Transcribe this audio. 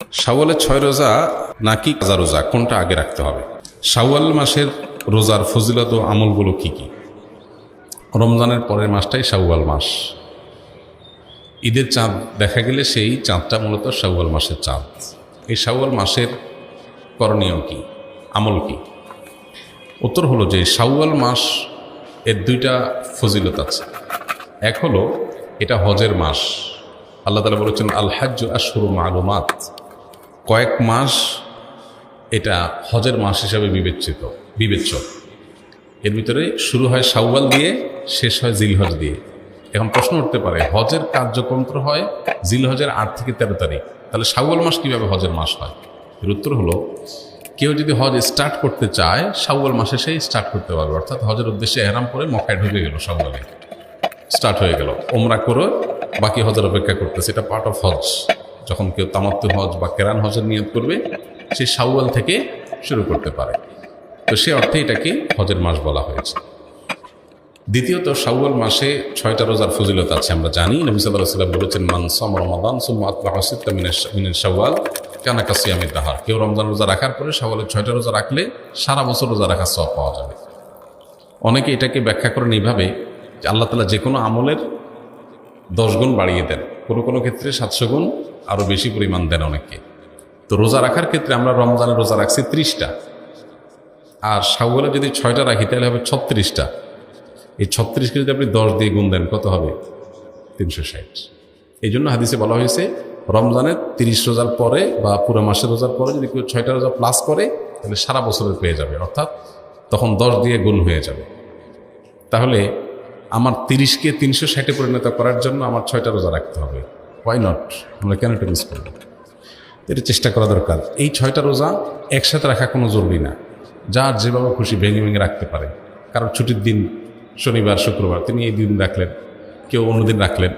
শাওয়ালের 6 রোজা নাকি কাজা রোজা কোনটা আগে রাখতে হবে? শাওয়াল মাসের রোজার ফজিলত ও আমলগুলো কি কি? রমজানের পরের মাসটাই শাওয়াল মাস। ঈদের চাঁদ দেখা গেলে সেই চাঁদটা মূলত শাওয়াল মাসের চাঁদ। এই শাওয়াল মাসের করণীয় কি, আমল কি? উত্তর হলো যে শাওয়াল মাস এর 2টা ফজিলত আছে। এক হলো এটা হজের মাস। আল্লাহ তাআলা বলেছেন আল হাজ্জু আশহুরু মালুমাত, কয়েক মাস এটা হজের মাস হিসাবে বিবেচ্য। এর ভিতরে শুরু হয় শাওয়াল দিয়ে, শেষ হয় জিলহজ দিয়ে। এখন প্রশ্ন উঠতে পারে, হজের কার্যক্রম তো হয় জিলহজের 8 থেকে 13 তারিখ, তাহলে শাওয়াল মাস কিভাবে হজের মাস হয়? এর উত্তর হলো, কেউ যদি হজ স্টার্ট করতে চায় শাওয়াল মাসে সেই স্টার্ট করতে পারবে। অর্থাৎ হজের উদ্দেশ্যে এহরাম করে মক্কায় ঢুকে গেল, শাওয়ালে স্টার্ট হয়ে গেল, ওমরা করে বাকি হজের অপেক্ষা করতেছে। এটা পার্ট অফ হজ। যখন কেউ তামাত্তু হজ বা কেরান হজের নিয়ত করবে, সে শাওয়াল থেকে শুরু করতে পারে। তো সে অর্থে এটাকে হজের মাস বলা হয়েছে। দ্বিতীয়ত, শাওয়াল মাসে 6টা রোজার ফজিলত আছে। আমরা জানি নবী সাল্লাল্লাহু আলাইহি ওয়াসাল্লাম বলেছেন মান সামা রমাদান সুম্মা আতবাহু সিত্তাম মিন শাওয়াল কানা কাসিয়ামিদ দাহর। কেউ রমজান রোজা রাখার পরে শাওয়ালের 6টা রোজা রাখলে সারা বছর রোজা রাখার সওয়াব পাওয়া যাবে। অনেকে এটাকে ব্যাখ্যা করেন এইভাবে যে আল্লাহ তাআলা যে কোনো আমলের 10 গুণ বাড়িয়ে দেন, কোনো ক্ষেত্রে 700 গুণ আরও বেশি পরিমাণ দেন অনেককে। তো রোজা রাখার ক্ষেত্রে আমরা রমজানের রোজা রাখছি 30টা, আর শাওয়ালে যদি 6টা রাখি তাহলে হবে 36টা। এই 36কে যদি আপনি 10 দিয়ে গুণ দেন কত হবে? 360। এই জন্য হাদিসে বলা হয়েছে রমজানের 30 রোজার পরে বা পুরো মাসের রোজার পরে যদি কেউ 6টা রোজা প্লাস করে তাহলে সারা বছরের পেয়ে যাবে, অর্থাৎ তখন 10 দিয়ে গুণ হয়ে যাবে। তাহলে আমার 30কে 360-এ পরিণত করার জন্য আমার 6টা রোজা রাখতে হবে। Why not? আমরা কেন এটা মিস করব? এটা চেষ্টা করা দরকার। এই 6টা রোজা একসাথে রাখা কোনো জরুরি না, যার যেভাবে খুশি ভেঙে রাখতে পারে। কারণ ছুটির দিন শনিবার শুক্রবার, তিনি এই দিন রাখলেন, কেউ অন্যদিন রাখলেন।